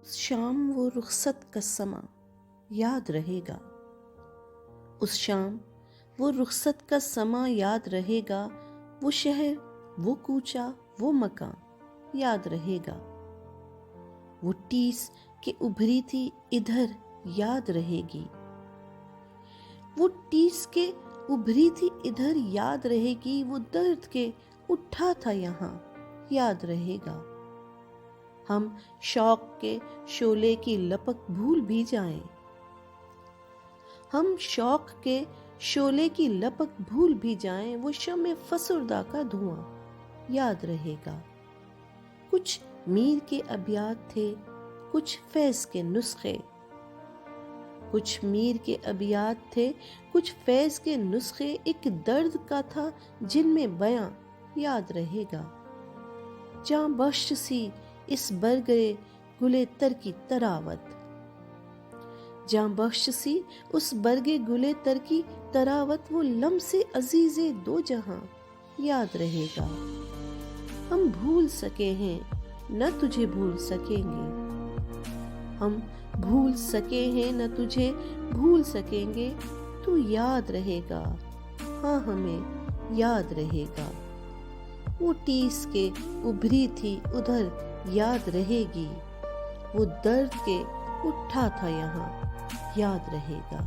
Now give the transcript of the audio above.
شام وہ رخصت کا سما یاد رہے گا، اس شام وہ رخصت کا سما یاد رہے گا، وہ شہر، وہ کوچہ، وہ مکان یاد رہے گا، وہ ٹیس کہ ابھری تھی ادھر یاد رہے گی، وہ ٹیس کے ابھری تھی ادھر یاد رہے گی، وہ درد کے اٹھا تھا یہاں یاد رہے گا۔ ہم شوق کے شعلے کی لپک بھول بھی جائیں، ہم شوق کے شعلے کی لپک بھول بھی جائیں، وہ شمع فسردہ کا دھواں یاد رہے گا۔ کچھ میر کے ابیات تھے، کچھ فیض کے نسخے، کچھ میر کے ابیات تھے، کچھ فیض کے نسخے، ایک درد کا تھا جن میں بیاں یاد رہے گا۔ جاں بخش سی اس برگے گلے تر کی طراوت، جاں بخش سی اس برگے گلے تر کی طراوت، وہ لمس عزیز دو جہاں یاد رہے گا۔ ہم بھول سکے ہیں نہ تجھے بھول سکیں گے، ہم بھول سکے ہیں نہ تجھے بھول سکیں گے، تو یاد رہے گا، ہاں ہمیں یاد رہے گا۔ وہ ٹیس کے ابھری تھی ادھر یاد رہے گی، وہ درد کے اٹھا تھا یہاں یاد رہے گا۔